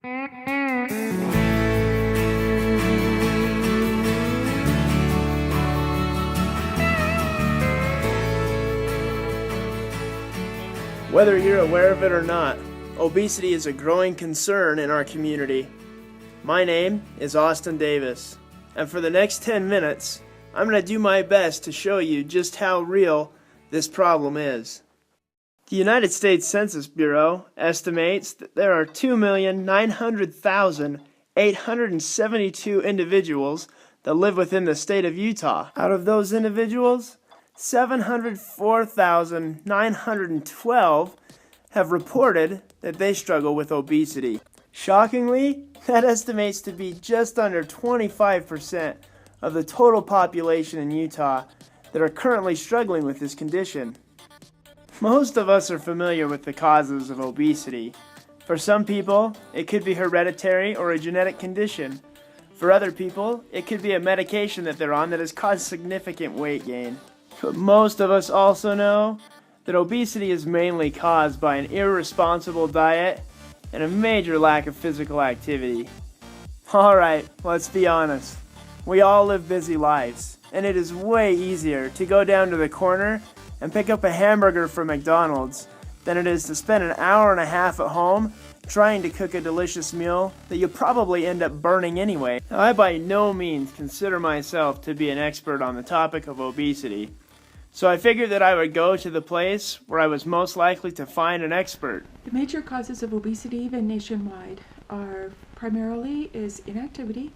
Whether you're aware of it or not, obesity is a growing concern in our community. My name is Austin Davis, and for the next 10 minutes, I'm going to do my best to show you just how real this problem is. The United States Census Bureau estimates that there are 2,900,872 individuals that live within the state of Utah. Out of those individuals, 704,912 have reported that they struggle with obesity. Shockingly, that estimates to be just under 25% of the total population in Utah that are currently struggling with this condition. Most of us are familiar with the causes of obesity. For some people, it could be hereditary or a genetic condition. For other people, it could be a medication that they're on that has caused significant weight gain. But most of us also know that obesity is mainly caused by an irresponsible diet and a major lack of physical activity. Alright, let's be honest. We all live busy lives, and it is way easier to go down to the corner and pick up a hamburger from McDonald's than it is to spend an hour and a half at home trying to cook a delicious meal that you'll probably end up burning anyway. Now, I by no means consider myself to be an expert on the topic of obesity, so I figured that I would go to the place where I was most likely to find an expert. The major causes of obesity, even nationwide, are primarily inactivity.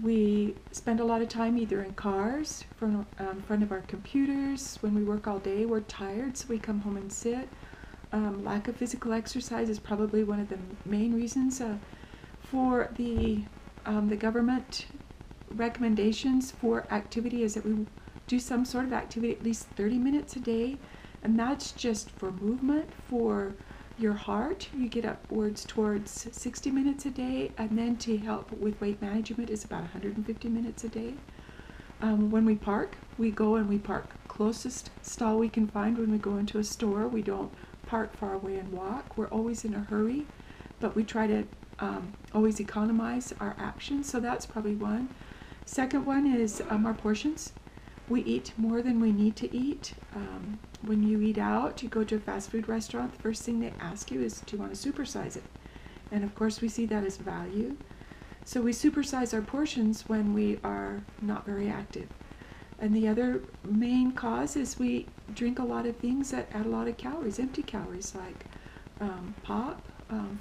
We spend a lot of time either in cars, in front of our computers. When we work all day, we're tired, so we come home and sit. Lack of physical exercise is probably one of the main reasons for the government recommendations for activity is that we do some sort of activity at least 30 minutes a day, and that's just for movement. For your heart, you get upwards towards 60 minutes a day, and then to help with weight management is about 150 minutes a day. When we park, we go and we park closest stall we can find. When we go into a store, we don't park far away and walk. We're always in a hurry, but we try to always economize our actions, so that's probably one. Second one is our portions. We eat more than we need to eat. When you eat out, you go to a fast food restaurant, the first thing they ask you is, do you want to supersize it? And of course we see that as value. So we supersize our portions when we are not very active. And the other main cause is we drink a lot of things that add a lot of calories, empty calories, like pop,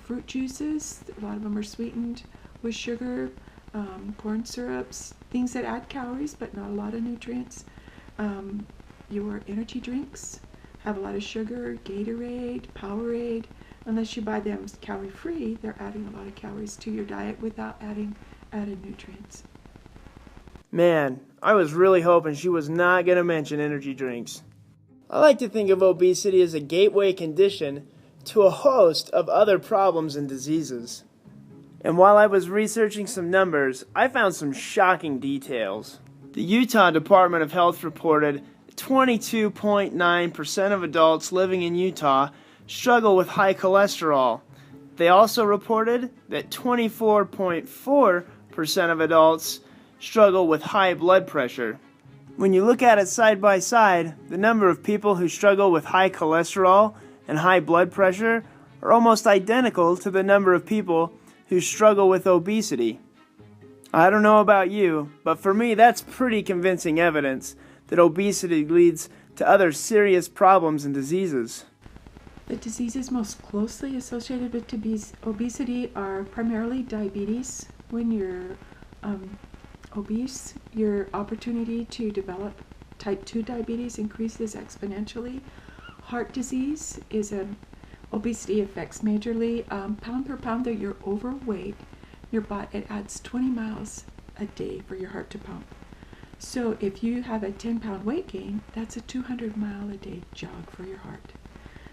fruit juices. A lot of them are sweetened with sugar, corn syrups, things that add calories but not a lot of nutrients. Your energy drinks have a lot of sugar, Gatorade, Powerade. Unless you buy them calorie-free, they're adding a lot of calories to your diet without adding added nutrients. Man, I was really hoping she was not going to mention energy drinks. I like to think of obesity as a gateway condition to a host of other problems and diseases. And while I was researching some numbers, I found some shocking details. The Utah Department of Health reported 22.9% of adults living in Utah struggle with high cholesterol. They also reported that 24.4% of adults struggle with high blood pressure. When you look at it side by side, the number of people who struggle with high cholesterol and high blood pressure are almost identical to the number of people who struggle with obesity. I don't know about you, but for me that's pretty convincing evidence that obesity leads to other serious problems and diseases. The diseases most closely associated with obesity are primarily diabetes. When you're obese, your opportunity to develop type 2 diabetes increases exponentially. Heart disease is obesity affects majorly. Pound per pound that you're overweight, it adds 20 miles a day for your heart to pump. So if you have a 10-pound weight gain, that's a 200-mile-a-day jog for your heart.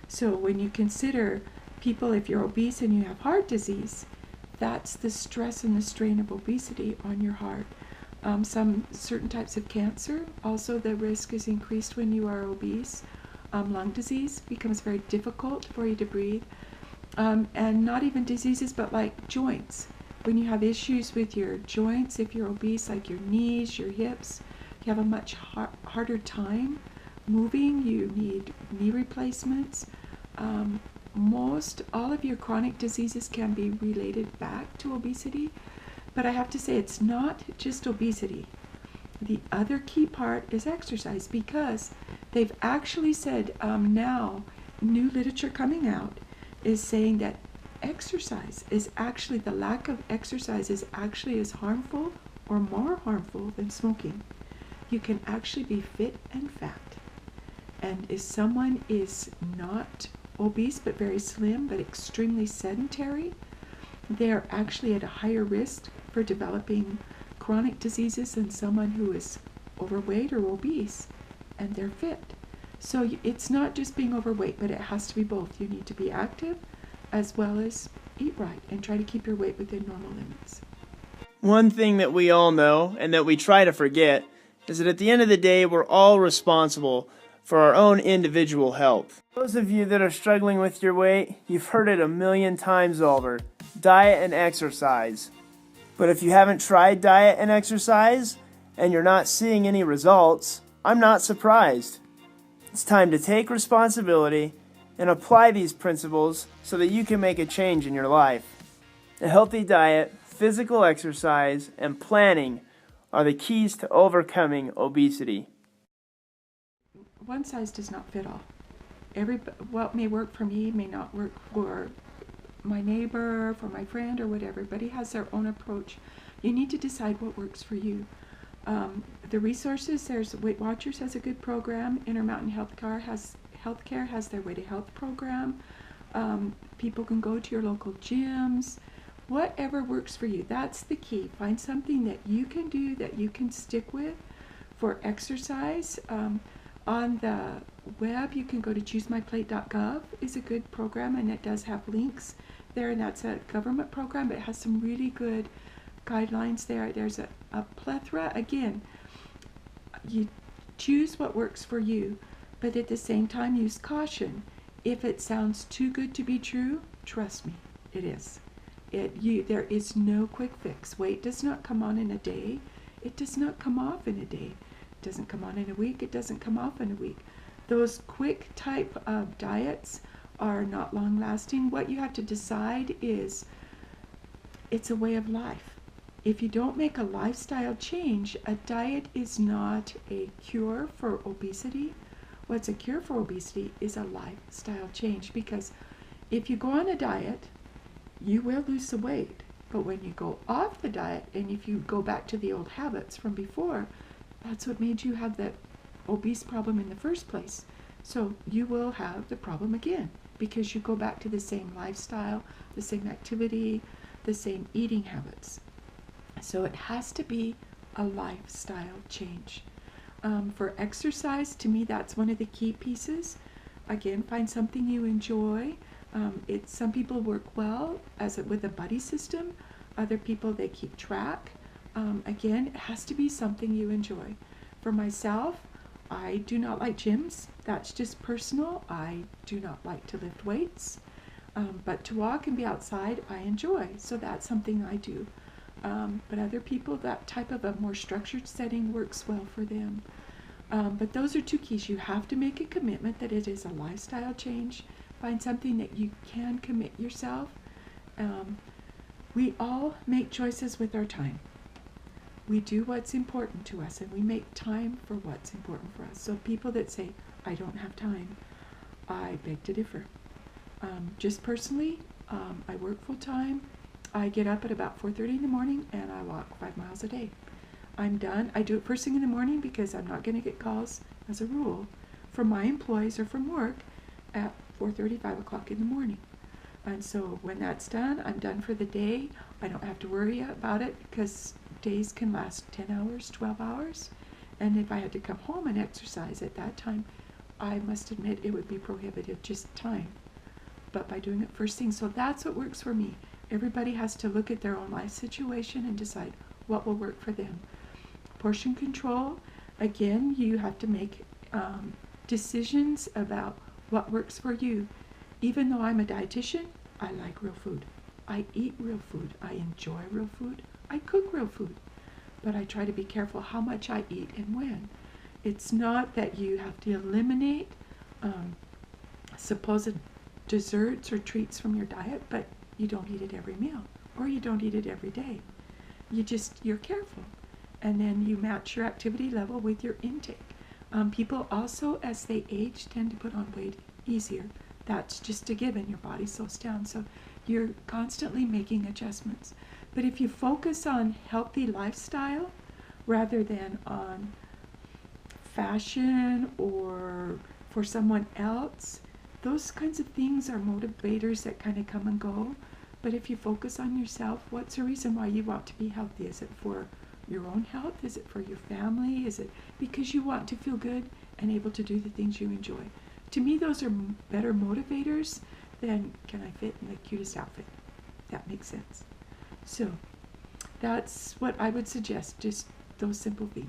So when you consider people, if you're obese and you have heart disease, that's the stress and the strain of obesity on your heart. Some certain types of cancer, also the risk is increased when you are obese. Lung disease becomes very difficult for you to breathe. and not even diseases, but like joints. When you have issues with your joints, if you're obese, like your knees, your hips, you have a much harder time moving. You need knee replacements. Most all of your chronic diseases can be related back to obesity, but I have to say it's not just obesity. The other key part is exercise, because they've actually said now, new literature coming out is saying that exercise is actually, the lack of exercise is actually as harmful or more harmful than smoking. You can actually be fit and fat. And if someone is not obese but very slim but extremely sedentary, they're actually at a higher risk for developing chronic diseases than someone who is overweight or obese and they're fit. So it's not just being overweight, but it has to be both. You need to be active as well as eat right and try to keep your weight within normal limits. One thing that we all know and that we try to forget is that at the end of the day, we're all responsible for our own individual health. Those of you that are struggling with your weight, you've heard it a million times over. Diet and exercise. But if you haven't tried diet and exercise and you're not seeing any results, I'm not surprised. It's time to take responsibility and apply these principles so that you can make a change in your life. A healthy diet, physical exercise, and planning are the keys to overcoming obesity. One size does not fit all. What may work for me may not work for my neighbor, for my friend, or whatever. Everybody has their own approach. You need to decide what works for you. The resources, there's Weight Watchers has a good program. Intermountain Healthcare has their Way to Health program. People can go to your local gyms. Whatever works for you, that's the key. Find something that you can do, that you can stick with. For exercise, on the web, you can go to choosemyplate.gov is a good program, and it does have links there, and that's a government program, but it has some really good guidelines there. There's a plethora. Again, you choose what works for you, but at the same time use caution. If it sounds too good to be true, trust me, it is. There is no quick fix. Weight does not come on in a day. It does not come off in a day. It doesn't come on in a week. It doesn't come off in a week. Those quick type of diets are not long lasting. What you have to decide is it's a way of life. If you don't make a lifestyle change, a diet is not a cure for obesity. What's a cure for obesity is a lifestyle change, because if you go on a diet, you will lose some weight. But when you go off the diet, and if you go back to the old habits from before, that's what made you have that obese problem in the first place. So you will have the problem again because you go back to the same lifestyle, the same activity, the same eating habits. So it has to be a lifestyle change. For exercise, to me, that's one of the key pieces. Again, find something you enjoy. Some people work well with a buddy system. Other people, they keep track. Again, it has to be something you enjoy. For myself, I do not like gyms. That's just personal. I do not like to lift weights. But to walk and be outside, I enjoy. So that's something I do. But other people, that type of a more structured setting works well for them. But those are two keys. You have to make a commitment that it is a lifestyle change. Find something that you can commit yourself. We all make choices with our time. We do what's important to us, and we make time for what's important for us. So people that say, I don't have time, I beg to differ. Just personally, I work full time. I get up at about 4:30 in the morning and I walk 5 miles a day. I'm done. I do it first thing in the morning because I'm not going to get calls, as a rule, from my employees or from work at 4:30, 5 o'clock in the morning. And so when that's done, I'm done for the day. I don't have to worry about it because days can last 10 hours, 12 hours. And if I had to come home and exercise at that time, I must admit it would be prohibitive, just time. But by doing it first thing, so that's what works for me. Everybody has to look at their own life situation and decide what will work for them. Portion control, again, you have to make decisions about what works for you. Even though I'm a dietitian, I like real food. I eat real food. I enjoy real food. I cook real food. But I try to be careful how much I eat and when. It's not that you have to eliminate supposed desserts or treats from your diet, but you don't eat it every meal or you don't eat it every day. You're careful. And then you match your activity level with your intake. People also, as they age, tend to put on weight easier. That's just a given. Your body slows down. So you're constantly making adjustments. But if you focus on healthy lifestyle rather than on fashion or for someone else, those kinds of things are motivators that kind of come and go. But if you focus on yourself, what's the reason why you want to be healthy? Is it for your own health? Is it for your family? Is it because you want to feel good and able to do the things you enjoy? To me, those are better motivators than can I fit in the cutest outfit? That makes sense. So that's what I would suggest, just those simple things.